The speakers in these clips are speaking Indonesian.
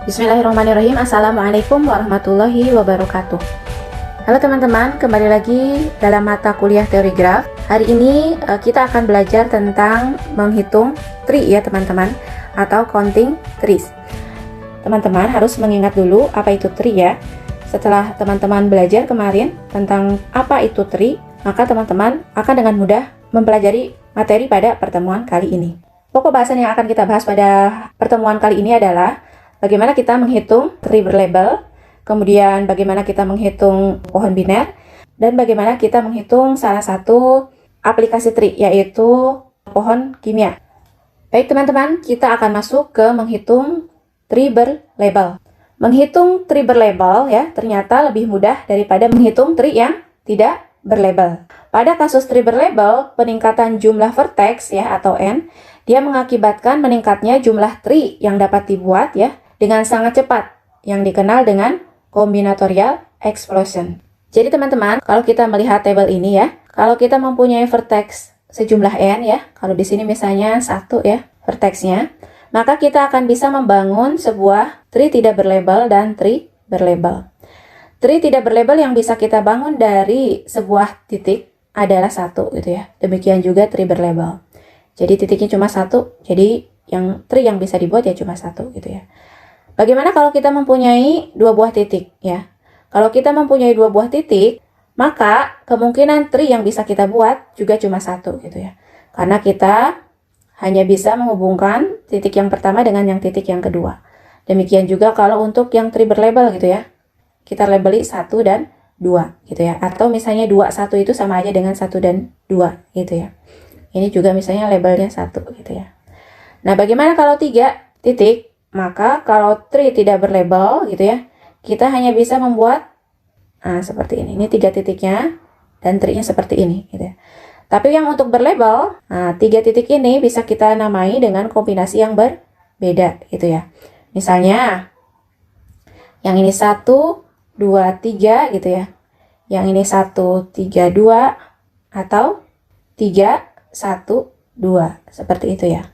Bismillahirrahmanirrahim. Assalamualaikum warahmatullahi wabarakatuh. Halo teman-teman, kembali lagi dalam mata kuliah teori graf. Hari ini kita akan belajar tentang menghitung tree ya teman-teman, atau counting trees. Teman-teman harus mengingat dulu apa itu tree ya. Setelah teman-teman belajar kemarin tentang apa itu tree, maka teman-teman akan dengan mudah mempelajari materi pada pertemuan kali ini. Pokok bahasan yang akan kita bahas pada pertemuan kali ini adalah bagaimana kita menghitung tree berlabel, kemudian bagaimana kita menghitung pohon biner, dan bagaimana kita menghitung salah satu aplikasi tree, yaitu pohon kimia. Baik teman-teman, kita akan masuk ke menghitung tree berlabel. Menghitung tree berlabel ya, ternyata lebih mudah daripada menghitung tree yang tidak berlabel. Pada kasus tree berlabel, peningkatan jumlah vertex ya atau N, dia mengakibatkan meningkatnya jumlah tree yang dapat dibuat ya, dengan sangat cepat, yang dikenal dengan combinatorial explosion. Jadi teman-teman, kalau kita melihat tabel ini ya, kalau kita mempunyai vertex sejumlah n ya, kalau di sini misalnya 1 ya vertexnya, maka kita akan bisa membangun sebuah tree tidak berlabel dan tree berlabel. Tree tidak berlabel yang bisa kita bangun dari sebuah titik adalah 1 gitu ya. Demikian juga tree berlabel. Jadi titiknya cuma 1, jadi yang tree yang bisa dibuat ya cuma 1 gitu ya. Bagaimana kalau kita mempunyai 2 buah titik ya? Kalau kita mempunyai 2 buah titik, maka kemungkinan tree yang bisa kita buat juga cuma 1 gitu ya. Karena kita hanya bisa menghubungkan titik yang pertama dengan yang titik yang kedua. Demikian juga kalau untuk yang tree berlabel gitu ya. Kita labeli 1 dan 2 gitu ya. Atau misalnya 2, 1 itu sama aja dengan 1 dan 2 gitu ya. Ini juga misalnya labelnya 1 gitu ya. Nah, bagaimana kalau 3 titik? Maka kalau tree tidak berlabel gitu ya, kita hanya bisa membuat seperti ini. Ini 3 titiknya dan tree-nya seperti ini gitu ya. Tapi yang untuk berlabel, 3 titik ini bisa kita namai dengan kombinasi yang berbeda gitu ya. Misalnya yang ini 1, 2, 3 gitu ya. Yang ini 1, 3, 2 atau 3, 1, 2 seperti itu ya.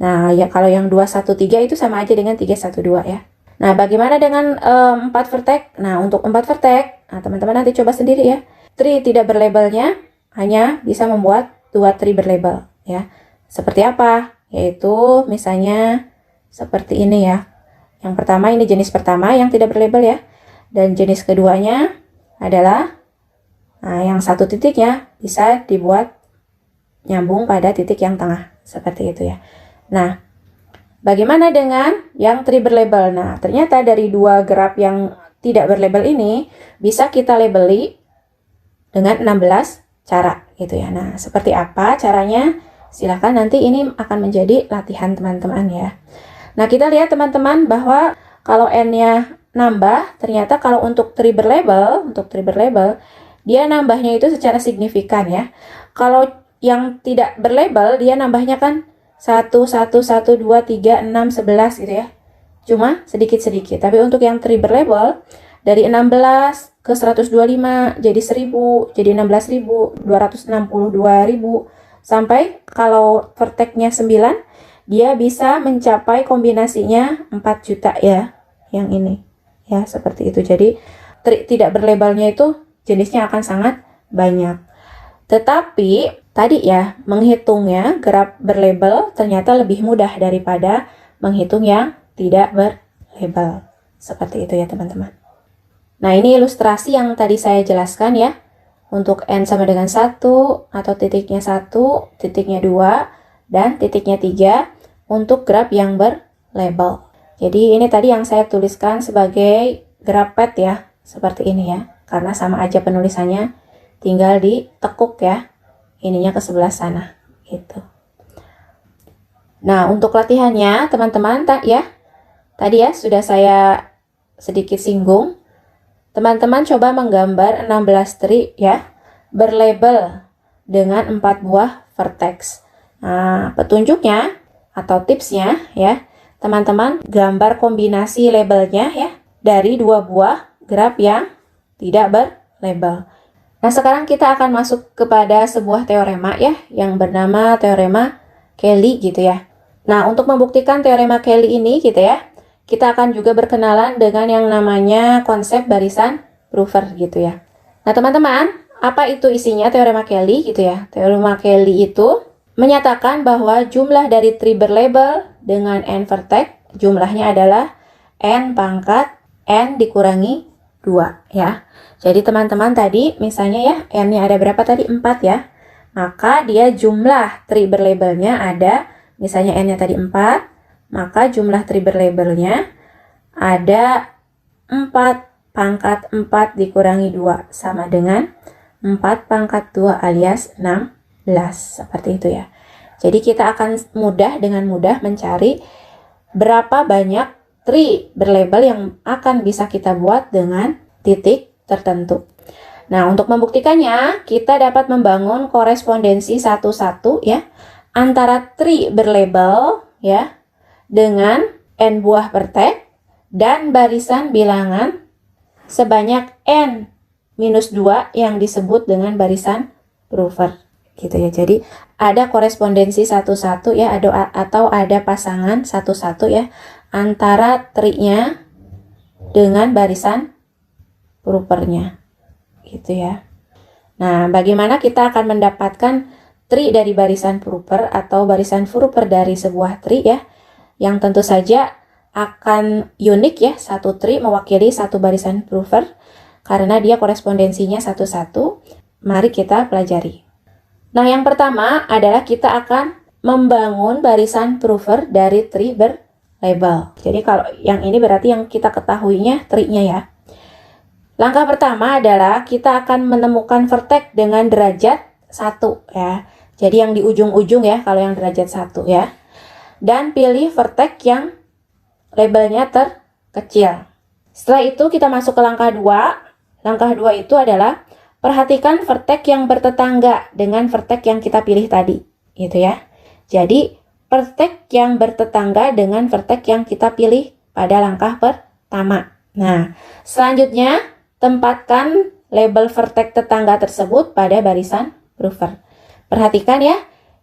Nah, ya kalau yang 2, 1, 3 itu sama aja dengan 3, 1, 2 ya. Nah, bagaimana dengan 4 vertex? Nah, untuk 4 vertex, teman-teman nanti coba sendiri ya. Tree tidak berlabelnya hanya bisa membuat 2 tree berlabel ya. Seperti apa? Yaitu misalnya seperti ini ya. Yang pertama ini jenis pertama yang tidak berlabel ya. Dan jenis keduanya adalah yang 1 titiknya bisa dibuat nyambung pada titik yang tengah. Seperti itu ya. Nah, bagaimana dengan yang tree berlabel? Nah, ternyata dari 2 graf yang tidak berlabel ini bisa kita labeli dengan 16 cara gitu ya. Nah, seperti apa caranya? Silahkan nanti ini akan menjadi latihan teman-teman ya. Nah, kita lihat teman-teman bahwa kalau N-nya nambah, ternyata kalau untuk tree berlabel, dia nambahnya itu secara signifikan ya. Kalau yang tidak berlabel, dia nambahnya kan 1, 1, 1, 2, 3, 6, 11 gitu ya. Cuma sedikit-sedikit. Tapi untuk yang tree berlabel, dari 16 ke 125 jadi 1000, jadi 16.000, 262.000, sampai kalau vertexnya 9, dia bisa mencapai kombinasinya 4 juta ya, yang ini. Ya, seperti itu. Jadi tree tidak berlabelnya itu jenisnya akan sangat banyak. Tetapi tadi ya, menghitungnya graf berlabel ternyata lebih mudah daripada menghitung yang tidak berlabel. Seperti itu ya teman-teman. Nah, ini ilustrasi yang tadi saya jelaskan ya. Untuk N sama dengan 1 atau titiknya 1, titiknya 2, dan titiknya 3 untuk graf yang berlabel. Jadi ini tadi yang saya tuliskan sebagai graf pad ya. Seperti ini ya. Karena sama aja penulisannya, tinggal ditekuk ya. Ininya ke sebelah sana gitu. Nah, untuk latihannya teman-teman tadi ya sudah saya sedikit singgung. Teman-teman coba menggambar 16 tree ya, berlabel dengan 4 buah vertex. Nah, petunjuknya atau tipsnya ya, teman-teman gambar kombinasi labelnya ya dari 2 buah graf yang tidak berlabel. Nah, sekarang kita akan masuk kepada sebuah teorema ya, yang bernama teorema Cayley gitu ya. Nah, untuk membuktikan teorema Cayley ini gitu ya, kita akan juga berkenalan dengan yang namanya konsep barisan prover gitu ya. Nah teman-teman, apa itu isinya teorema Cayley gitu ya? Teorema Cayley itu menyatakan bahwa jumlah dari tree berlabel dengan n vertex jumlahnya adalah n pangkat n dikurangi 2 ya. Jadi teman-teman tadi misalnya ya n-nya ada berapa tadi? 4 ya. Maka dia jumlah tree berlabelnya ada misalnya n-nya tadi 4, maka jumlah tree berlabelnya ada 4 pangkat 4 dikurangi 2 sama dengan 4 pangkat 2 alias 16 seperti itu ya. Jadi kita akan dengan mudah mencari berapa banyak tree berlabel yang akan bisa kita buat dengan titik tertentu. Nah, untuk membuktikannya, kita dapat membangun korespondensi satu-satu ya antara tree berlabel ya dengan n buah vertex dan barisan bilangan sebanyak n-2 yang disebut dengan barisan prover gitu ya. Jadi ada korespondensi satu-satu ya atau ada pasangan satu-satu ya antara tree-nya dengan barisan provernya gitu ya. Nah, bagaimana kita akan mendapatkan tree dari barisan prover atau barisan prover dari sebuah tree ya, yang tentu saja akan unik ya, satu tree mewakili satu barisan prover karena dia korespondensinya satu-satu. Mari kita pelajari. Nah, yang pertama adalah kita akan membangun barisan prover dari tree berlabel. Jadi kalau yang ini berarti yang kita ketahuinya tree-nya ya. Langkah pertama adalah kita akan menemukan vertex dengan derajat 1 ya. Jadi yang di ujung-ujung ya kalau yang derajat 1 ya. Dan pilih vertex yang labelnya terkecil. Setelah itu kita masuk ke langkah 2. Langkah 2 itu adalah perhatikan vertex yang bertetangga dengan vertex yang kita pilih tadi, gitu ya. Jadi vertex yang bertetangga dengan vertex yang kita pilih pada langkah pertama. Nah, selanjutnya tempatkan label vertex tetangga tersebut pada barisan prover. Perhatikan ya,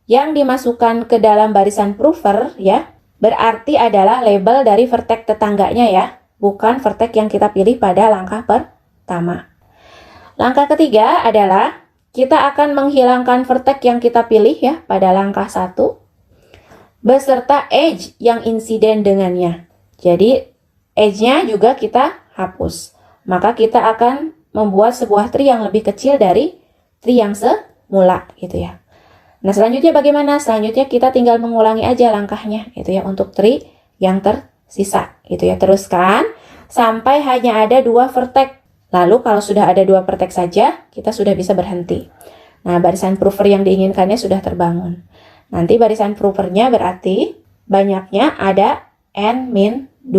yang dimasukkan ke dalam barisan prover ya berarti adalah label dari vertex tetangganya ya, bukan vertex yang kita pilih pada langkah pertama. Langkah ketiga adalah kita akan menghilangkan vertex yang kita pilih ya pada langkah 1 beserta edge yang insiden dengannya. Jadi edge-nya juga kita hapus. Maka kita akan membuat sebuah tree yang lebih kecil dari tree yang semula gitu ya. Nah, selanjutnya bagaimana? Selanjutnya kita tinggal mengulangi aja langkahnya gitu ya untuk tree yang tersisa gitu ya. Teruskan sampai hanya ada 2 vertex. Lalu kalau sudah ada 2 vertex saja, kita sudah bisa berhenti. Nah, barisan prover yang diinginkannya sudah terbangun. Nanti barisan provernya berarti banyaknya ada n-2.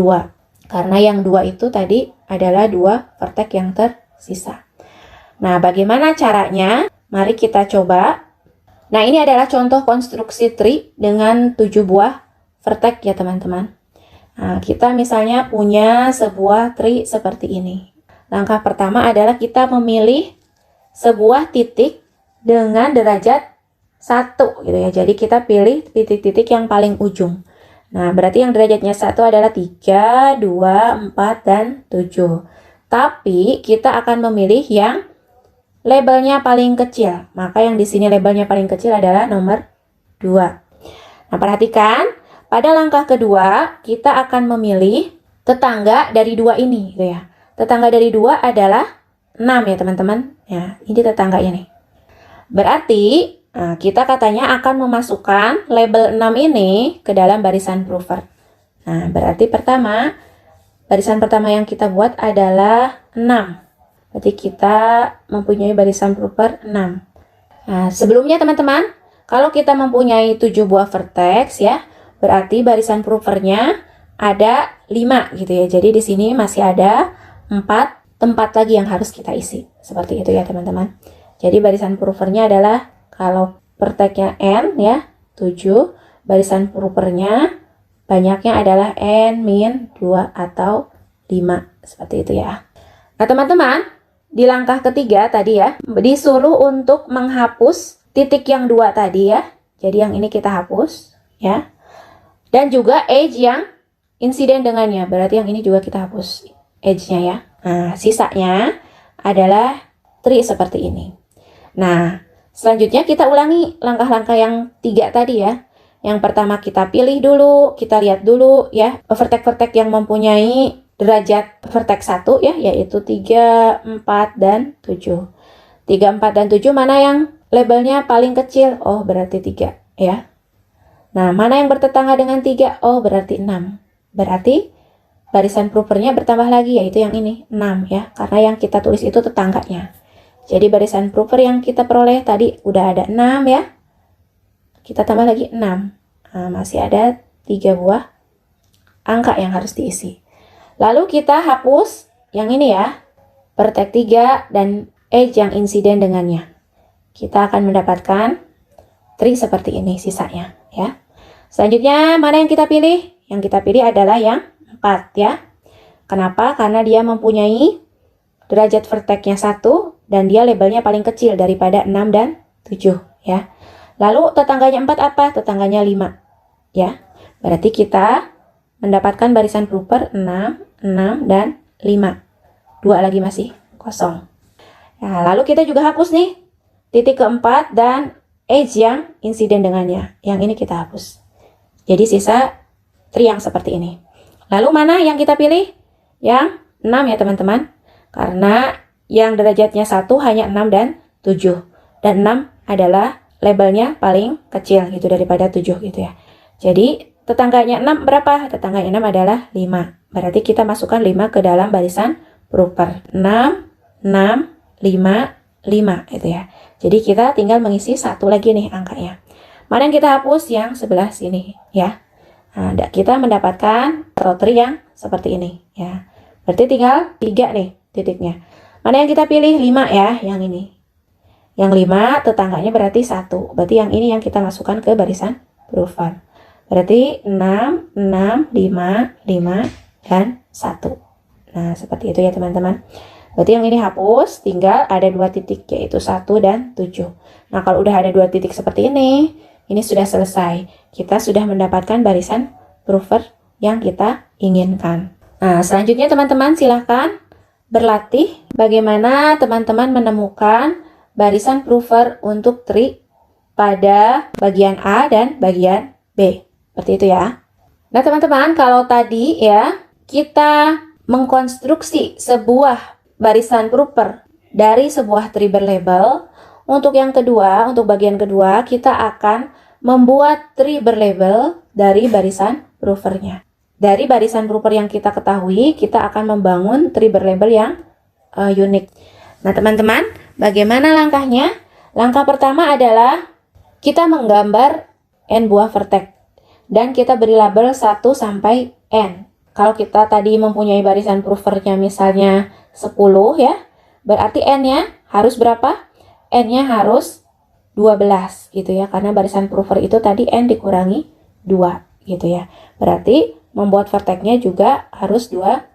Karena yang 2 itu tadi adalah 2 vertex yang tersisa. Nah, bagaimana caranya? Mari kita coba. Nah, ini adalah contoh konstruksi tree dengan 7 buah vertex ya teman-teman. Nah, kita misalnya punya sebuah tree seperti ini. Langkah pertama adalah kita memilih sebuah titik dengan derajat 1 gitu ya. Jadi kita pilih titik-titik yang paling ujung. Nah, berarti yang derajatnya 1 adalah 3, 2, 4, dan 7. Tapi kita akan memilih yang labelnya paling kecil. Maka yang di sini labelnya paling kecil adalah nomor 2. Nah, perhatikan, pada langkah kedua kita akan memilih tetangga dari 2 ini gitu ya. Tetangga dari 2 adalah 6 ya teman-teman. Ya, ini tetangganya nih. Berarti kita katanya akan memasukkan label 6 ini ke dalam barisan prover. Nah, berarti barisan pertama yang kita buat adalah 6. Berarti kita mempunyai barisan prover 6. Nah, sebelumnya teman-teman, kalau kita mempunyai 7 buah vertex ya, berarti barisan provernya ada 5 gitu ya. Jadi di sini masih ada 4 tempat lagi yang harus kita isi. Seperti itu ya teman-teman. Jadi barisan provernya adalah kalau vertexnya n ya, 7, barisan provernya banyaknya adalah n-2 atau 5. Seperti itu ya. Nah teman-teman, di langkah ketiga tadi ya, disuruh untuk menghapus titik yang 2 tadi ya. Jadi yang ini kita hapus ya. Dan juga edge yang insiden dengannya. Berarti yang ini juga kita hapus edge-nya ya. Nah, sisanya adalah tree seperti ini. Nah, selanjutnya kita ulangi langkah-langkah yang 3 tadi ya. Yang pertama kita pilih dulu, kita lihat dulu ya, vertex-vertex yang mempunyai derajat vertex 1 ya, yaitu 3, 4, dan 7. 3, 4, dan 7 mana yang labelnya paling kecil? Oh, berarti 3 ya. Nah, mana yang bertetangga dengan 3? Oh, berarti 6. Berarti barisan propernya bertambah lagi, yaitu yang ini, 6 ya. Karena yang kita tulis itu tetangganya. Jadi barisan proper yang kita peroleh tadi udah ada 6 ya. Kita tambah lagi 6. Nah, masih ada 3 buah angka yang harus diisi. Lalu kita hapus yang ini ya, vertex 3 dan edge yang insiden dengannya. Kita akan mendapatkan tree seperti ini sisanya ya. Selanjutnya mana yang kita pilih? Yang kita pilih adalah yang 4 ya. Kenapa? Karena dia mempunyai derajat vertexnya 1 dan dia labelnya paling kecil daripada 6 dan 7 ya. Lalu tetangganya 4 apa? Tetangganya 5 ya. Berarti kita mendapatkan barisan proper 6, 6, dan 5. 2 lagi masih kosong. Nah, lalu kita juga hapus nih titik keempat dan edge yang insiden dengannya. Yang ini kita hapus. Jadi sisa tree yang seperti ini. Lalu mana yang kita pilih? Yang 6 ya teman-teman. Karena yang derajatnya 1 hanya 6 dan 7. Dan 6 adalah labelnya paling kecil gitu daripada 7 gitu ya. Jadi tetangganya 6 berapa? Tetangganya 6 adalah 5. Berarti kita masukkan 5 ke dalam barisan proper. 6, 6, 5, 5 itu ya. Jadi kita tinggal mengisi satu lagi nih angkanya. Mana yang kita hapus? Yang sebelah sini ya. Nah, kita mendapatkan tree yang seperti ini ya. Berarti tinggal 3 nih titiknya. Mana yang kita pilih? 5 ya, yang ini. Yang 5 tetangganya berarti 1. Berarti yang ini yang kita masukkan ke barisan proper. Berarti 6, 6, 5, 5, dan 1. Nah, seperti itu ya teman-teman. Berarti yang ini hapus, tinggal ada 2 titik, yaitu 1 dan 7. Nah, kalau udah ada 2 titik seperti ini sudah selesai. Kita sudah mendapatkan barisan proper yang kita inginkan. Nah, selanjutnya teman-teman silahkan berlatih bagaimana teman-teman menemukan barisan proper untuk tree pada bagian A dan bagian B. Seperti itu ya. Nah, teman-teman, kalau tadi ya kita mengkonstruksi sebuah barisan proper dari sebuah tree berlabel, untuk yang kedua, untuk bagian kedua, kita akan membuat tree berlabel dari barisan propernya. Dari barisan proper yang kita ketahui, kita akan membangun tree berlabel yang unik. Nah, teman-teman, bagaimana langkahnya? Langkah pertama adalah kita menggambar n buah vertex dan kita beri label 1 sampai n. Kalau kita tadi mempunyai barisan propernya misalnya 10 ya, berarti n-nya harus berapa? N-nya harus 12 gitu ya, karena barisan proper itu tadi n dikurangi 2 gitu ya. Berarti membuat vertexnya juga harus 12.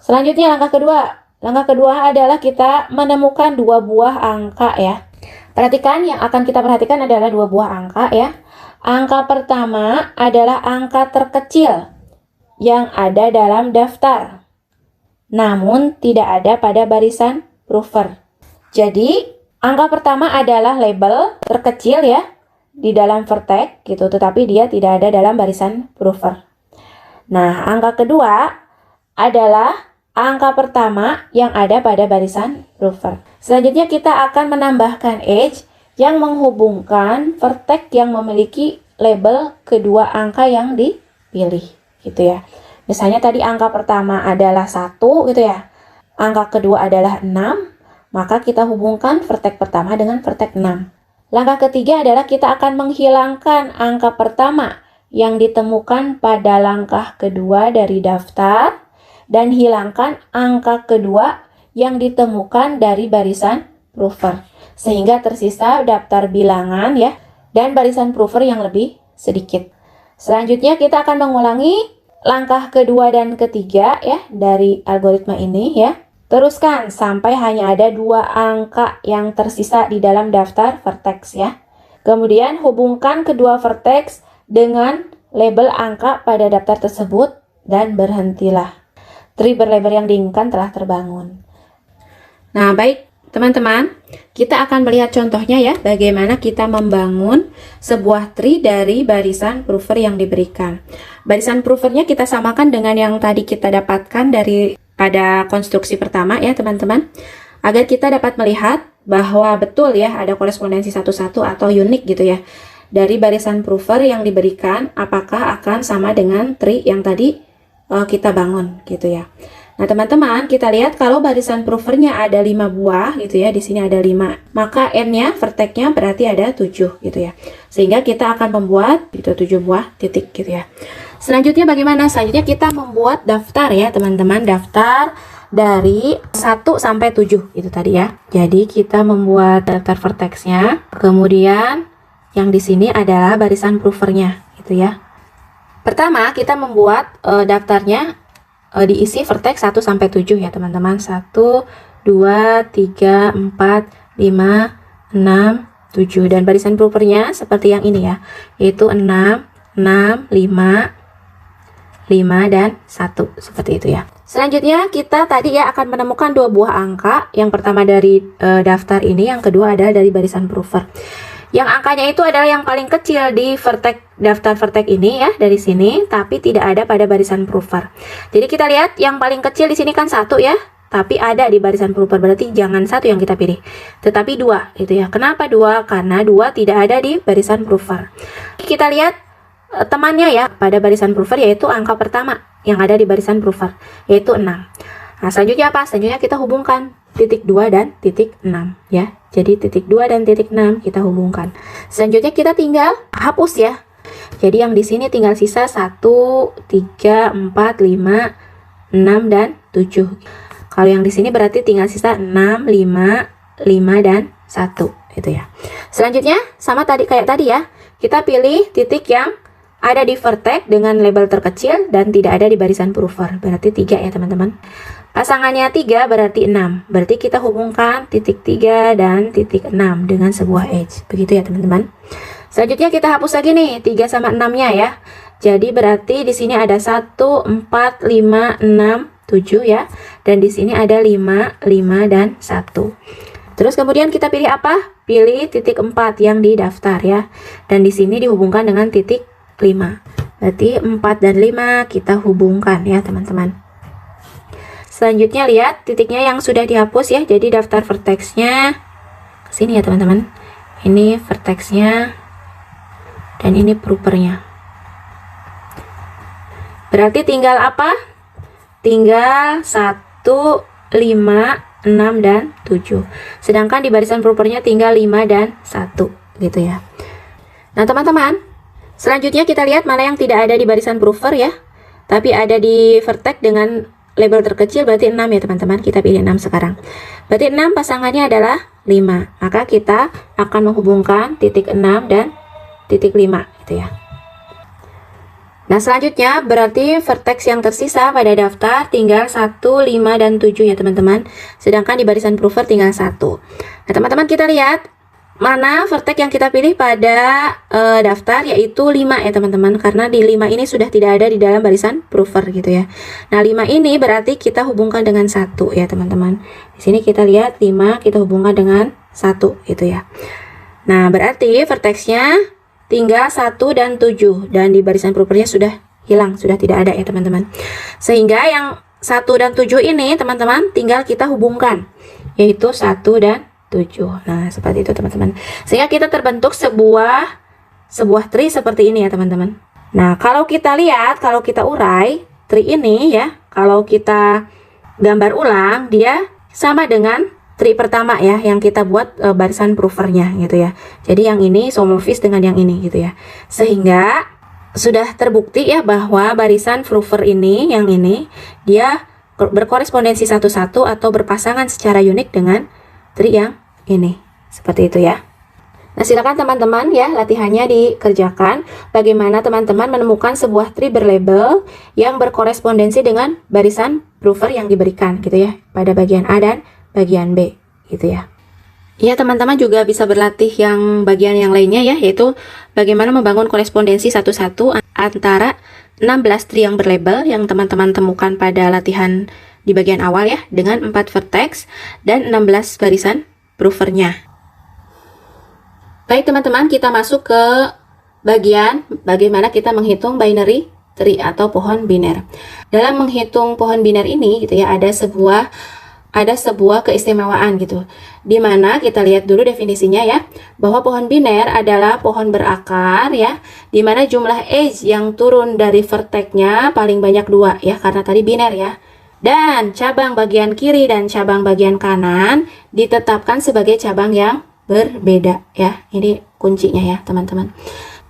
Selanjutnya langkah kedua. Langkah kedua adalah kita menemukan 2 buah angka ya. Perhatikan, yang akan kita perhatikan adalah 2 buah angka ya. Angka pertama adalah angka terkecil yang ada dalam daftar, namun tidak ada pada barisan proper. Jadi, angka pertama adalah label terkecil ya di dalam vertex gitu, tetapi dia tidak ada dalam barisan proper. Nah, angka kedua adalah angka pertama yang ada pada barisan proper. Selanjutnya kita akan menambahkan edge yang menghubungkan vertex yang memiliki label kedua angka yang dipilih gitu ya. Misalnya tadi angka pertama adalah 1 gitu ya. Angka kedua adalah 6, maka kita hubungkan vertex pertama dengan vertex 6. Langkah ketiga adalah kita akan menghilangkan angka pertama yang ditemukan pada langkah kedua dari daftar dan hilangkan angka kedua yang ditemukan dari barisan proper, sehingga tersisa daftar bilangan ya dan barisan proper yang lebih sedikit. Selanjutnya kita akan mengulangi langkah kedua dan ketiga ya dari algoritma ini ya. Teruskan sampai hanya ada 2 angka yang tersisa di dalam daftar vertex ya. Kemudian hubungkan kedua vertex dengan label angka pada daftar tersebut dan berhentilah. Tree berlabel yang diinginkan telah terbangun. Nah, baik teman-teman, kita akan melihat contohnya ya, bagaimana kita membangun sebuah tree dari barisan prover yang diberikan. Barisan provernya kita samakan dengan yang tadi kita dapatkan dari pada konstruksi pertama ya teman-teman, agar kita dapat melihat bahwa betul ya ada korespondensi satu-satu atau unik gitu ya dari barisan prover yang diberikan, apakah akan sama dengan tree yang tadi kita bangun gitu ya. Nah teman-teman, kita lihat kalau barisan provernya ada 5 buah gitu ya, di sini ada 5, maka n-nya vertexnya berarti ada 7 gitu ya, sehingga kita akan membuat itu 7 buah titik gitu ya. Selanjutnya bagaimana? Selanjutnya kita membuat daftar ya teman-teman, daftar dari 1 sampai 7 itu tadi ya. Jadi kita membuat daftar vertexnya, kemudian yang di sini adalah barisan provernya gitu ya. Pertama kita membuat daftarnya diisi vertex 1 sampai 7 ya teman-teman. 1 2 3 4 5 6 7 dan barisan provernya seperti yang ini ya, yaitu 6 6 5 5 dan 1 seperti itu ya. Selanjutnya kita tadi ya akan menemukan 2 buah angka. Yang pertama dari daftar ini, yang kedua adalah dari barisan prover. Yang angkanya itu adalah yang paling kecil di vertex daftar vertex ini ya, dari sini, tapi tidak ada pada barisan prover. Jadi kita lihat yang paling kecil di sini kan 1 ya, tapi ada di barisan prover, berarti jangan 1 yang kita pilih, tetapi 2 itu ya. Kenapa 2? Karena 2 tidak ada di barisan prover. Kita lihat temannya ya pada barisan prover, yaitu angka pertama yang ada di barisan prover, yaitu 6. Nah selanjutnya apa? Selanjutnya kita hubungkan titik 2 dan titik 6 ya. Jadi titik 2 dan titik 6 kita hubungkan. Selanjutnya kita tinggal hapus ya. Jadi yang di sini tinggal sisa 1 3 4 5 6 dan 7. Kalau yang di sini berarti tinggal sisa 6 5 5 dan 1 itu ya. Selanjutnya sama tadi kayak tadi ya. Kita pilih titik yang ada di vertex dengan label terkecil dan tidak ada di barisan prover. Berarti 3 ya teman-teman. Pasangannya 3 berarti 6. Berarti kita hubungkan titik 3 dan titik 6 dengan sebuah edge. Begitu ya teman-teman. Selanjutnya kita hapus lagi nih 3 sama 6-nya ya. Jadi berarti di sini ada 1 4 5 6 7 ya. Dan di sini ada 5 5 dan 1. Terus kemudian kita pilih apa? Pilih titik 4 yang di daftar ya. Dan di sini dihubungkan dengan titik 5. Berarti 4 dan 5 kita hubungkan ya teman-teman. Selanjutnya lihat titiknya yang sudah dihapus ya. Jadi daftar vertexnya sini ya teman-teman. Ini vertexnya dan ini propernya. Berarti tinggal apa? Tinggal 1 5 6 dan 7. Sedangkan di barisan propernya tinggal 5 dan 1 gitu ya. Nah teman-teman, selanjutnya kita lihat mana yang tidak ada di barisan prover ya, tapi ada di vertex dengan label terkecil, berarti 6 ya teman-teman. Kita pilih 6 sekarang. Berarti 6 pasangannya adalah 5. Maka kita akan menghubungkan titik 6 dan titik 5 gitu ya. Nah selanjutnya berarti vertex yang tersisa pada daftar tinggal 1, 5, dan 7 ya teman-teman. Sedangkan di barisan prover tinggal 1. Nah teman-teman kita lihat mana vertex yang kita pilih pada daftar, yaitu 5 ya teman-teman. Karena di 5 ini sudah tidak ada di dalam barisan prover gitu ya. Nah 5 ini berarti kita hubungkan dengan 1 ya teman-teman. Di sini kita lihat 5 kita hubungkan dengan 1 gitu ya. Nah berarti vertexnya tinggal 1 dan 7. Dan di barisan provernya sudah hilang, sudah tidak ada ya teman-teman. Sehingga yang 1 dan 7 ini teman-teman tinggal kita hubungkan, yaitu 1 dan 7. Nah seperti itu teman-teman. Sehingga kita terbentuk sebuah tree seperti ini ya teman-teman. Nah kalau kita lihat, kalau kita urai tree ini ya, kalau kita gambar ulang, dia sama dengan tree pertama ya, yang kita buat barisan provernya gitu ya. Jadi yang ini isomorfis dengan yang ini gitu ya. Sehingga sudah terbukti ya bahwa barisan prover ini, yang ini, dia berkorespondensi satu-satu atau berpasangan secara unik dengan tree yang ini. Seperti itu ya. Nah silakan teman-teman ya, latihannya dikerjakan. Bagaimana teman-teman menemukan sebuah tree berlabel yang berkorespondensi dengan barisan prover yang diberikan gitu ya, pada bagian A dan bagian B gitu ya. Ya teman-teman juga bisa berlatih yang bagian yang lainnya ya, yaitu bagaimana membangun korespondensi satu-satu antara 16 tree yang berlabel yang teman-teman temukan pada latihan di bagian awal ya, dengan 4 vertex dan 16 barisan provernya. Baik teman-teman, kita masuk ke bagian bagaimana kita menghitung binary tree atau pohon biner. Dalam menghitung pohon biner ini gitu ya, ada sebuah keistimewaan gitu, dimana kita lihat dulu definisinya ya, bahwa pohon biner adalah pohon berakar ya, dimana jumlah edge yang turun dari vertexnya paling banyak 2 ya, karena tadi biner ya, dan cabang bagian kiri dan cabang bagian kanan ditetapkan sebagai cabang yang berbeda ya. Ini kuncinya ya teman-teman.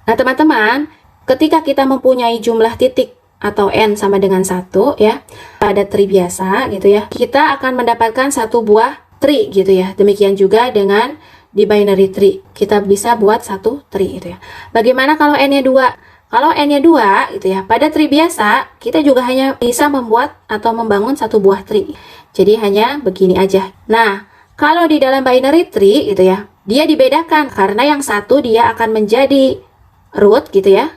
Nah teman-teman, ketika kita mempunyai jumlah titik atau n sama dengan 1 ya, pada tree biasa gitu ya, kita akan mendapatkan satu buah tree gitu ya. Demikian juga dengan di binary tree, kita bisa buat satu tree gitu ya. Bagaimana kalau n-nya 2? Kalau n-nya 2 gitu ya, pada tree biasa kita juga hanya bisa membuat atau membangun satu buah tree. Jadi hanya begini aja. Nah, kalau di dalam binary tree gitu ya, dia dibedakan karena yang satu dia akan menjadi root gitu ya,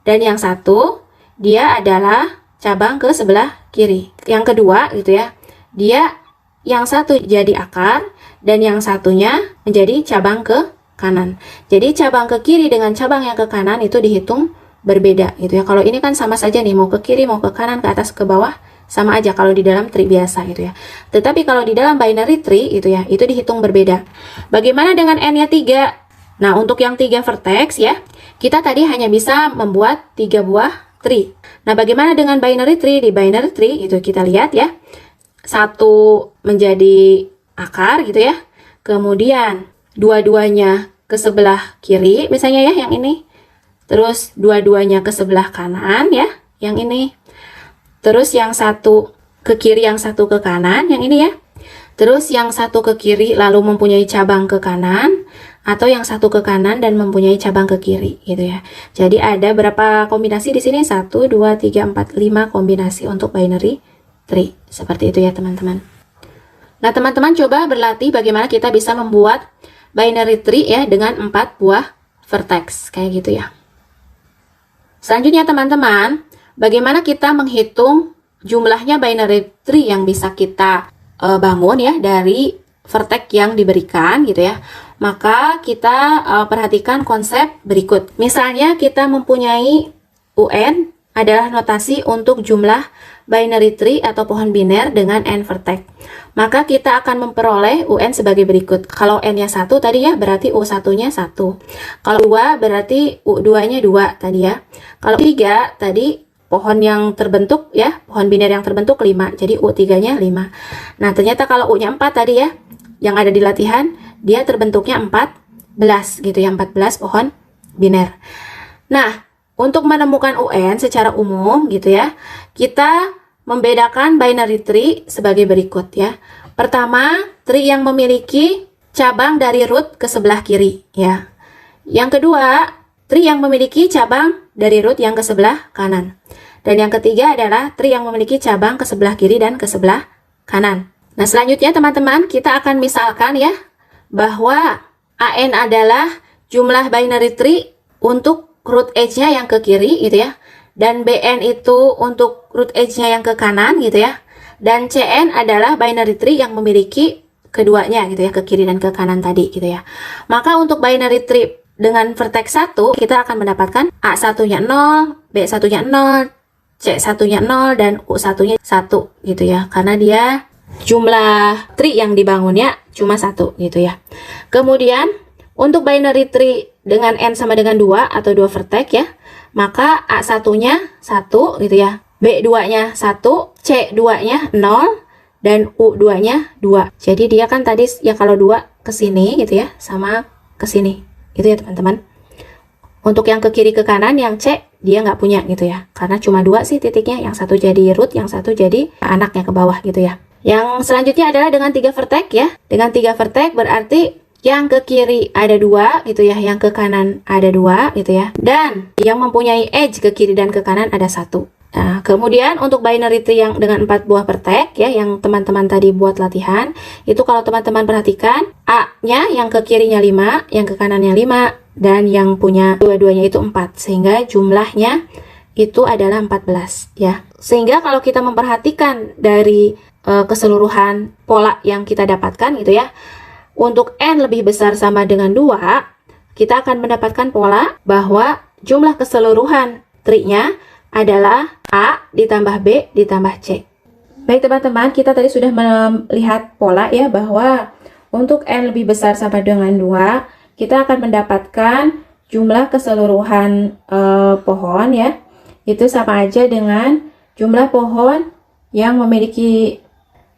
dan yang satu dia adalah cabang ke sebelah kiri. Yang kedua gitu ya, dia yang satu jadi akar dan yang satunya menjadi cabang ke kanan. Jadi cabang ke kiri dengan cabang yang ke kanan itu dihitung berbeda gitu ya. Kalau ini kan sama saja nih, mau ke kiri, mau ke kanan, ke atas, ke bawah, sama aja kalau di dalam tree biasa gitu ya. Tetapi kalau di dalam binary tree itu ya, itu dihitung berbeda. Bagaimana dengan n-nya 3? Nah, untuk yang 3 vertex ya, kita tadi hanya bisa membuat 3 buah tree. Nah, bagaimana dengan binary tree? Di binary tree itu kita lihat ya, satu menjadi akar gitu ya, kemudian dua-duanya ke sebelah kiri misalnya ya, yang ini, terus dua-duanya ke sebelah kanan ya, yang ini, terus yang satu ke kiri, yang satu ke kanan, yang ini ya, terus yang satu ke kiri lalu mempunyai cabang ke kanan, atau yang satu ke kanan dan mempunyai cabang ke kiri gitu ya. Jadi ada berapa kombinasi di sini? 1, 2, 3, 4, 5 kombinasi untuk binary tree. Seperti itu ya teman-teman. Nah teman-teman coba berlatih bagaimana kita bisa membuat binary tree ya dengan 4 buah vertex kayak gitu ya. Selanjutnya teman-teman, bagaimana kita menghitung jumlahnya binary tree yang bisa kita bangun ya dari vertex yang diberikan gitu ya. Maka kita perhatikan konsep berikut. Misalnya kita mempunyai UN adalah notasi untuk jumlah binary tree atau pohon biner dengan n vertex. Maka kita akan memperoleh UN sebagai berikut. Kalau n-nya 1 tadi ya, berarti U1-nya 1. Kalau 2 berarti U2-nya 2 tadi ya. Kalau 3 tadi pohon yang terbentuk ya, pohon biner yang terbentuk 5. Jadi U3-nya 5. Nah, ternyata kalau U-nya 4 tadi ya, yang ada di latihan, dia terbentuknya 14 gitu ya, 14 pohon biner. Nah, untuk menemukan UN secara umum gitu ya, kita membedakan binary tree sebagai berikut ya. Pertama, tree yang memiliki cabang dari root ke sebelah kiri ya. Yang kedua, tree yang memiliki cabang dari root yang ke sebelah kanan. Dan yang ketiga adalah tree yang memiliki cabang ke sebelah kiri dan ke sebelah kanan. Nah, selanjutnya teman-teman, kita akan misalkan ya, bahwa AN adalah jumlah binary tree untuk root edge-nya yang ke kiri gitu ya, dan BN itu untuk root edge-nya yang ke kanan gitu ya, dan CN adalah binary tree yang memiliki keduanya gitu ya, ke kiri dan ke kanan tadi gitu ya. Maka untuk binary tree dengan vertex 1 kita akan mendapatkan A1-nya 0, B1-nya 0, C1-nya 0, dan U1-nya 1 gitu ya, karena dia jumlah tree yang dibangunnya cuma 1 gitu ya. Kemudian untuk binary tree dengan n sama dengan 2 atau 2 vertex ya, maka A1-nya 1 gitu ya, B2-nya 1, C2-nya 0, dan U2-nya 2. Jadi dia kan tadi ya kalau 2 ke sini gitu ya, sama ke sini. Itu ya teman-teman. Untuk yang ke kiri ke kanan, yang C dia nggak punya gitu ya, karena cuma 2 sih titiknya, yang satu jadi root, yang satu jadi anaknya ke bawah gitu ya. Yang selanjutnya adalah dengan 3 vertex ya. Dengan 3 vertex berarti yang ke kiri ada 2 gitu ya, yang ke kanan ada 2 gitu ya, dan yang mempunyai edge ke kiri dan ke kanan ada 1. Nah, kemudian untuk binary tree yang dengan 4 buah vertex ya, yang teman-teman tadi buat latihan, itu kalau teman-teman perhatikan, A-nya yang ke kirinya 5, yang ke kanannya 5, dan yang punya dua-duanya itu 4, sehingga jumlahnya itu adalah 14 ya. Sehingga kalau kita memperhatikan dari keseluruhan pola yang kita dapatkan gitu ya, untuk N lebih besar sama dengan 2, kita akan mendapatkan pola bahwa jumlah keseluruhan tree-nya adalah A ditambah B ditambah C. Baik teman-teman, kita tadi sudah melihat pola ya, bahwa untuk N lebih besar sama dengan 2, kita akan mendapatkan jumlah keseluruhan pohon ya, itu sama aja dengan jumlah pohon yang memiliki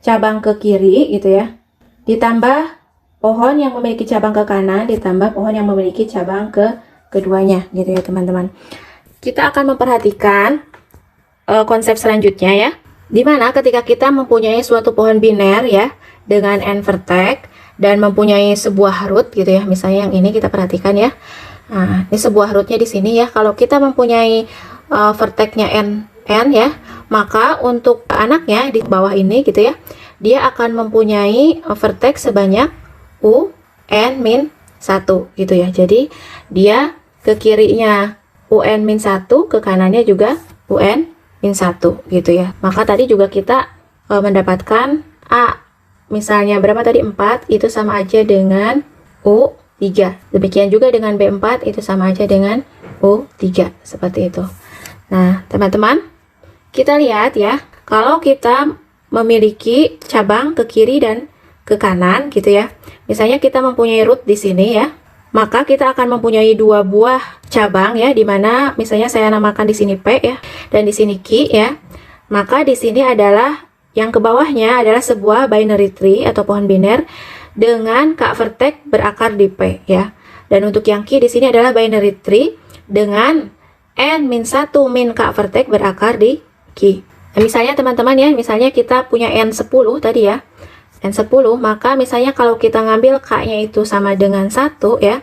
cabang ke kiri gitu ya, ditambah pohon yang memiliki cabang ke kanan, ditambah pohon yang memiliki cabang ke keduanya gitu ya teman-teman. Kita akan memperhatikan konsep selanjutnya ya, dimana ketika kita mempunyai suatu pohon biner ya dengan n vertex dan mempunyai sebuah root gitu ya, misalnya yang ini kita perhatikan ya. Nah, ini sebuah rootnya di sini ya. Kalau kita mempunyai vertexnya n ya, maka untuk anaknya di bawah ini gitu ya, dia akan mempunyai vertex sebanyak u n-1 gitu ya. Jadi dia ke kirinya un-1, ke kanannya juga un-1 gitu ya. Maka tadi juga kita mendapatkan A misalnya berapa tadi, 4, itu sama aja dengan U3. Demikian juga dengan B4 itu sama aja dengan U3, seperti itu. Nah teman-teman, kita lihat ya, kalau kita memiliki cabang ke kiri dan ke kanan gitu ya, misalnya kita mempunyai root di sini ya, maka kita akan mempunyai 2 buah cabang ya, dimana misalnya saya namakan di sini P ya, dan di sini Q ya. Maka di sini adalah yang ke bawahnya adalah sebuah binary tree atau pohon biner dengan K vertex berakar di P ya. Dan untuk yang Q di sini adalah binary tree dengan n-1 min K vertex berakar di Q. Nah, misalnya teman-teman ya, misalnya kita punya n10 tadi ya, n10, maka misalnya kalau kita ngambil K-nya itu sama dengan 1 ya,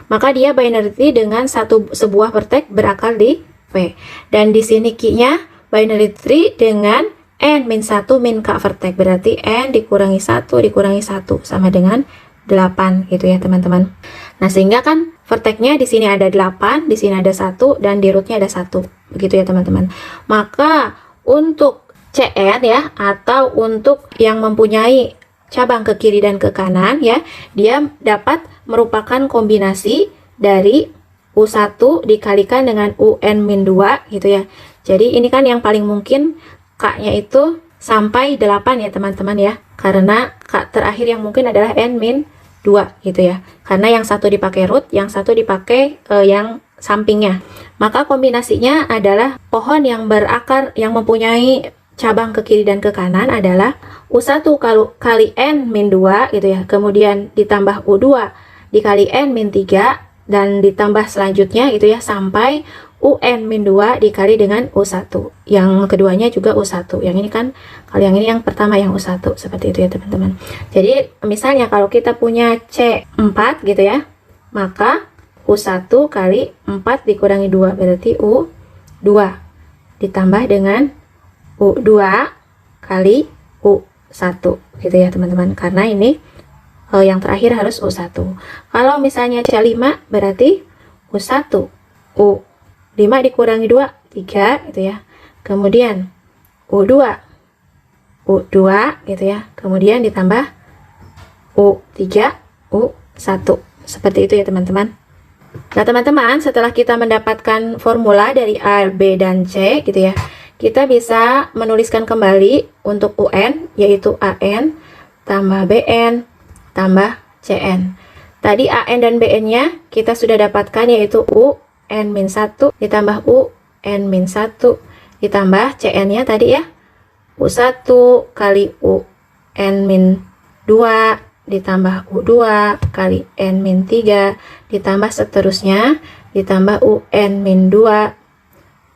maka dia binary tree dengan sebuah vertex berakar di P. Dan di sini Q-nya binary tree dengan n-1 min K vertex, berarti n dikurangi 1 dikurangi 1 sama dengan 8 gitu ya teman-teman. Nah, sehingga kan vertexnya di sini ada 8, di sini ada 1, dan di rootnya ada 1. Begitu ya teman-teman. Maka untuk CN ya, atau untuk yang mempunyai cabang ke kiri dan ke kanan ya, dia dapat merupakan kombinasi dari U1 dikalikan dengan UN-2 gitu ya. Jadi ini kan yang paling mungkin K-nya itu sampai 8 ya teman-teman ya, karena K terakhir yang mungkin adalah N-2 gitu ya, karena yang satu dipakai root, yang satu dipakai yang sampingnya. Maka kombinasinya adalah pohon yang berakar yang mempunyai cabang ke kiri dan ke kanan adalah U1 kali N-2 gitu ya, kemudian ditambah U2 dikali N-3 dan ditambah selanjutnya gitu ya sampai UN-2 dikali dengan U1. Yang keduanya juga U1. Yang ini kan, kalau yang ini yang pertama yang U1. Seperti itu ya teman-teman. Jadi misalnya kalau kita punya C4 gitu ya, maka U1 kali 4 dikurangi 2 berarti U2 ditambah dengan U2 kali U1 gitu ya teman-teman. Karena ini yang terakhir harus U1. Kalau misalnya C5 berarti U1 U5 dikurangi 2 3 gitu ya. Kemudian U2 gitu ya. Kemudian ditambah U3 U1. Seperti itu ya teman-teman. Nah teman-teman, setelah kita mendapatkan formula dari A, B, dan C gitu ya, kita bisa menuliskan kembali untuk UN, yaitu AN tambah BN tambah CN. Tadi AN dan BN nya kita sudah dapatkan, yaitu UN-1 ditambah UN-1 ditambah CN nya tadi ya, U1 kali UN-2 ditambah U2 kali N-3 ditambah seterusnya ditambah UN-2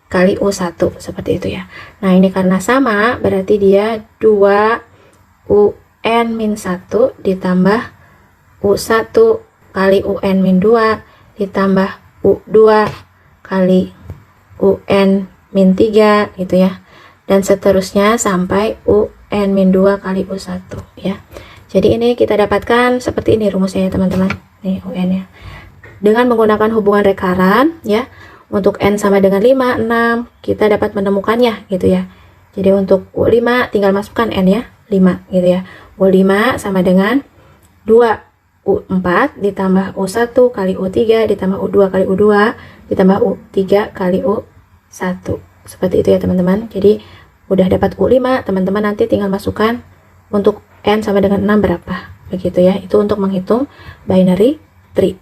kali U1, seperti itu ya. Nah ini karena sama berarti dia 2 UN-1 ditambah U1 kali UN-2 ditambah U2 kali UN-3 gitu ya, dan seterusnya sampai UN-2 kali U1 ya. Jadi ini kita dapatkan seperti ini rumusnya ya teman-teman. Nih UN ya. Dengan menggunakan hubungan rekaran ya, untuk N sama dengan 5, 6, kita dapat menemukannya gitu ya. Jadi untuk U5 tinggal masukkan N ya, 5 gitu ya. U5 sama dengan 2 U4 ditambah U1 kali U3 ditambah U2 kali U2 ditambah U3 kali U1. Seperti itu ya teman-teman. Jadi udah dapat U5, teman-teman nanti tinggal masukkan untuk N sama dengan 6 berapa. Begitu ya. Itu untuk menghitung binary tree.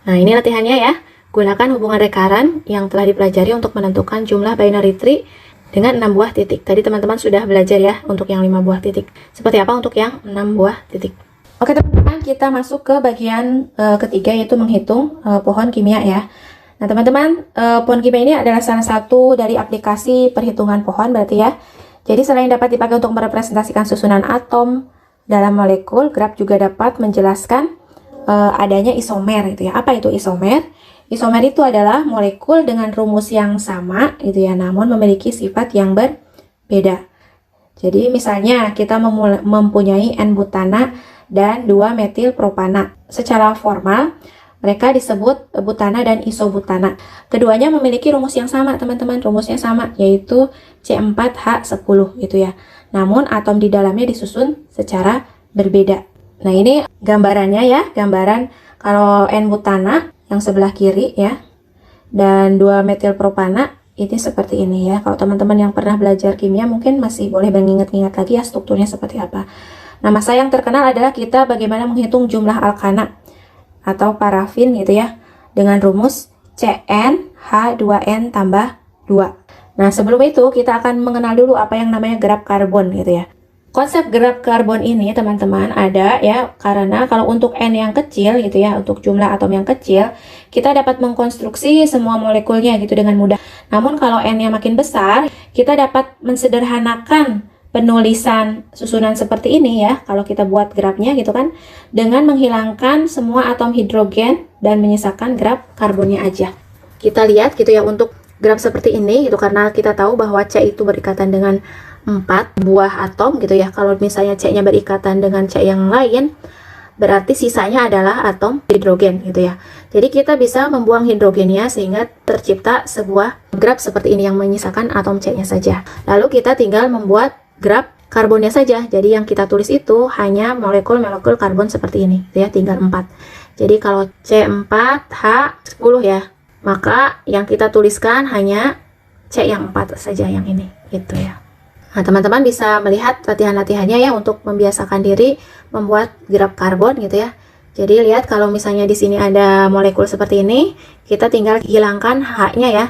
Nah, ini latihannya ya. Gunakan hubungan rekaran yang telah dipelajari untuk menentukan jumlah binary tree dengan 6 buah titik. Tadi teman-teman sudah belajar ya untuk yang 5 buah titik. Seperti apa untuk yang 6 buah titik. Oke teman-teman, kita masuk ke bagian ketiga, yaitu menghitung pohon kimia ya. Nah teman-teman, pohon kimia ini adalah salah satu dari aplikasi perhitungan pohon berarti ya. Jadi selain dapat dipakai untuk merepresentasikan susunan atom dalam molekul, graf juga dapat menjelaskan adanya isomer gitu ya. Apa itu isomer? Isomer itu adalah molekul dengan rumus yang sama gitu ya, namun memiliki sifat yang berbeda. Jadi misalnya kita mempunyai N-butana dan 2-metilpropana. Secara formal, mereka disebut butana dan isobutana. Keduanya memiliki rumus yang sama, teman-teman. Rumusnya sama, yaitu C4H10 gitu ya. Namun atom di dalamnya disusun secara berbeda. Nah, ini gambarannya ya, gambaran kalau N-butana yang sebelah kiri ya, dan 2-metilpropana ini seperti ini ya. Kalau teman-teman yang pernah belajar kimia mungkin masih boleh mengingat-ingat lagi ya strukturnya seperti apa. Nah, masalah yang terkenal adalah kita bagaimana menghitung jumlah alkana atau parafin gitu ya, dengan rumus CnH2n tambah 2. Nah, sebelum itu kita akan mengenal dulu apa yang namanya graf karbon gitu ya. Konsep graf karbon ini teman-teman ada ya, karena kalau untuk N yang kecil gitu ya, untuk jumlah atom yang kecil, kita dapat mengkonstruksi semua molekulnya gitu dengan mudah. Namun kalau N yang makin besar, kita dapat mensederhanakan penulisan susunan seperti ini ya, kalau kita buat grafnya gitu kan, dengan menghilangkan semua atom hidrogen dan menyisakan graf karbonnya aja. Kita lihat gitu ya untuk graf seperti ini gitu, karena kita tahu bahwa C itu berikatan dengan 4 buah atom gitu ya. Kalau misalnya C-nya berikatan dengan C yang lain, berarti sisanya adalah atom hidrogen gitu ya. Jadi kita bisa membuang hidrogennya sehingga tercipta sebuah graf seperti ini yang menyisakan atom C-nya saja. Lalu kita tinggal membuat graf karbonnya saja. Jadi yang kita tulis itu hanya molekul-molekul karbon seperti ini ya, tinggal 4. Jadi kalau C4H10 ya, maka yang kita tuliskan hanya C yang 4 saja, yang ini gitu ya. Nah, teman-teman bisa melihat latihan-latihannya ya untuk membiasakan diri membuat graf karbon gitu ya. Jadi lihat kalau misalnya di sini ada molekul seperti ini, kita tinggal hilangkan H-nya ya,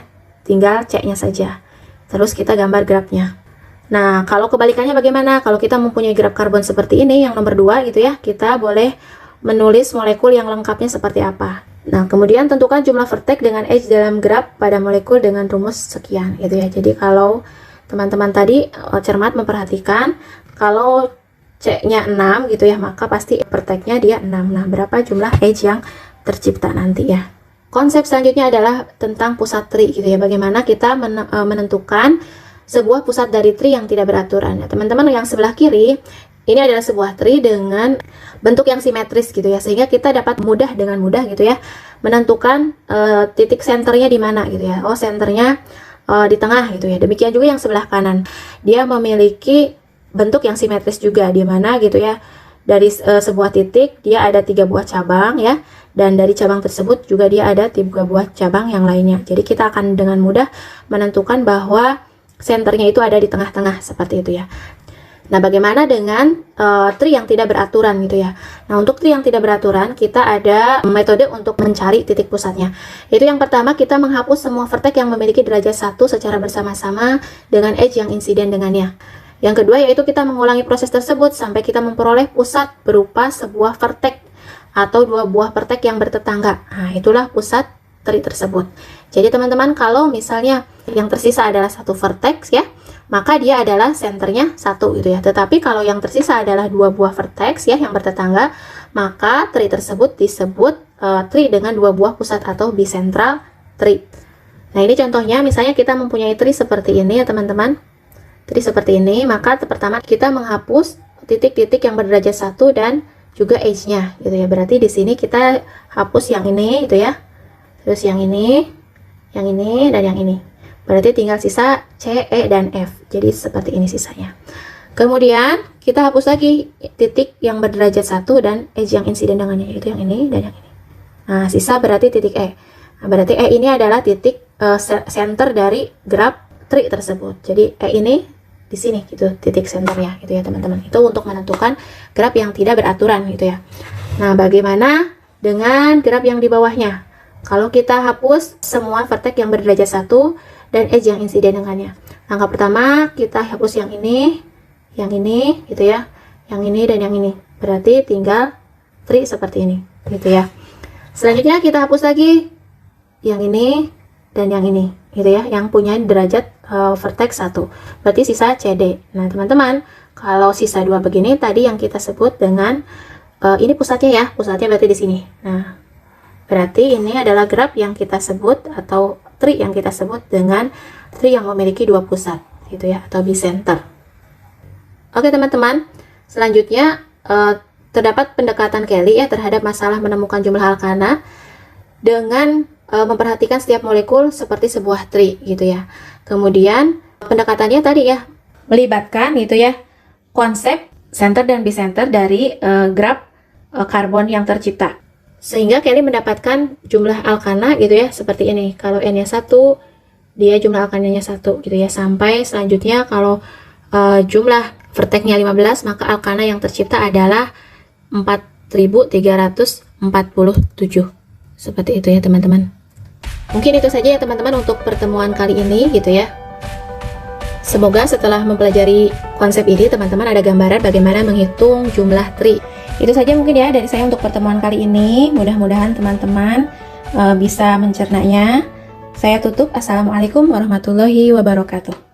tinggal C-nya saja. Terus kita gambar grafnya. Nah, kalau kebalikannya bagaimana? Kalau kita mempunyai graf karbon seperti ini, yang nomor 2 gitu ya, kita boleh menulis molekul yang lengkapnya seperti apa. Nah, kemudian tentukan jumlah vertex dengan H dalam graf pada molekul dengan rumus sekian gitu ya. Jadi kalau teman-teman tadi cermat memperhatikan, kalau C-nya 6 gitu ya, maka pasti vertexnya dia 6. Nah, berapa jumlah H yang tercipta nanti ya. Konsep selanjutnya adalah tentang pusat tree gitu ya. Bagaimana kita menentukan sebuah pusat dari tree yang tidak beraturan. Nah, teman-teman yang sebelah kiri, ini adalah sebuah tree dengan bentuk yang simetris gitu ya, sehingga kita dapat dengan mudah gitu ya menentukan titik senternya di mana gitu ya. Oh, senternya di tengah gitu ya. Demikian juga yang sebelah kanan, dia memiliki bentuk yang simetris juga, di mana gitu ya, dari sebuah titik dia ada 3 buah cabang ya, dan dari cabang tersebut juga dia ada 3 buah cabang yang lainnya. Jadi kita akan dengan mudah menentukan bahwa senternya itu ada di tengah-tengah seperti itu ya. Nah, bagaimana dengan tree yang tidak beraturan gitu ya? Nah, untuk tree yang tidak beraturan, kita ada metode untuk mencari titik pusatnya. Itu yang pertama, kita menghapus semua vertex yang memiliki derajat 1 secara bersama-sama dengan edge yang insiden dengannya. Yang kedua, yaitu kita mengulangi proses tersebut sampai kita memperoleh pusat berupa sebuah vertex atau 2 buah vertex yang bertetangga. Nah, itulah pusat tree tersebut. Jadi teman-teman, kalau misalnya yang tersisa adalah 1 vertex ya, maka dia adalah senternya 1 gitu ya. Tetapi kalau yang tersisa adalah 2 buah vertex ya yang bertetangga, maka tree tersebut disebut tree dengan 2 buah pusat atau bicentral tree. Nah, ini contohnya, misalnya kita mempunyai tree seperti ini ya teman-teman. Tree seperti ini, maka pertama kita menghapus titik-titik yang berderajat 1 dan juga edge-nya gitu ya. Berarti di sini kita hapus yang ini gitu ya. Terus yang ini, yang ini, dan yang ini. Berarti tinggal sisa C, E, dan F. Jadi seperti ini sisanya. Kemudian kita hapus lagi titik yang berderajat 1 dan edge yang insiden dengannya, yaitu yang ini dan yang ini. Nah, sisa berarti titik E. Nah, berarti E ini adalah titik center dari graf tree tersebut. Jadi E ini di sini gitu, titik senternya gitu ya teman-teman. Itu untuk menentukan graf yang tidak beraturan gitu ya. Nah, bagaimana dengan graf yang di bawahnya? Kalau kita hapus semua vertex yang berderajat 1 dan edge yang insiden dengannya. Langkah pertama kita hapus yang ini gitu ya, yang ini dan yang ini. Berarti tinggal tree seperti ini gitu ya. Selanjutnya kita hapus lagi yang ini dan yang ini gitu ya, yang punya derajat vertex 1. Berarti sisa CD. Nah teman-teman, kalau sisa 2 begini tadi yang kita sebut dengan ini pusatnya ya, pusatnya berarti di sini. Nah berarti ini adalah graf yang kita sebut atau tree yang kita sebut dengan tree yang memiliki 2 pusat gitu ya, atau bicenter. Oke teman-teman, selanjutnya terdapat pendekatan Kelly ya terhadap masalah menemukan jumlah alkana dengan memperhatikan setiap molekul seperti sebuah tree gitu ya. Kemudian pendekatannya tadi ya melibatkan gitu ya konsep center dan bicenter dari graf karbon yang tercipta. Sehingga Kelly mendapatkan jumlah alkana gitu ya seperti ini. Kalau N-nya 1, dia jumlah alkananya 1 gitu ya. Sampai selanjutnya kalau jumlah vertexnya 15, maka alkana yang tercipta adalah 4347. Seperti itu ya teman-teman. Mungkin itu saja ya teman-teman untuk pertemuan kali ini gitu ya. Semoga setelah mempelajari konsep ini teman-teman ada gambaran bagaimana menghitung jumlah tree. Itu saja mungkin ya dari saya untuk pertemuan kali ini. Mudah-mudahan teman-teman bisa mencernanya. Saya tutup. Assalamualaikum warahmatullahi wabarakatuh.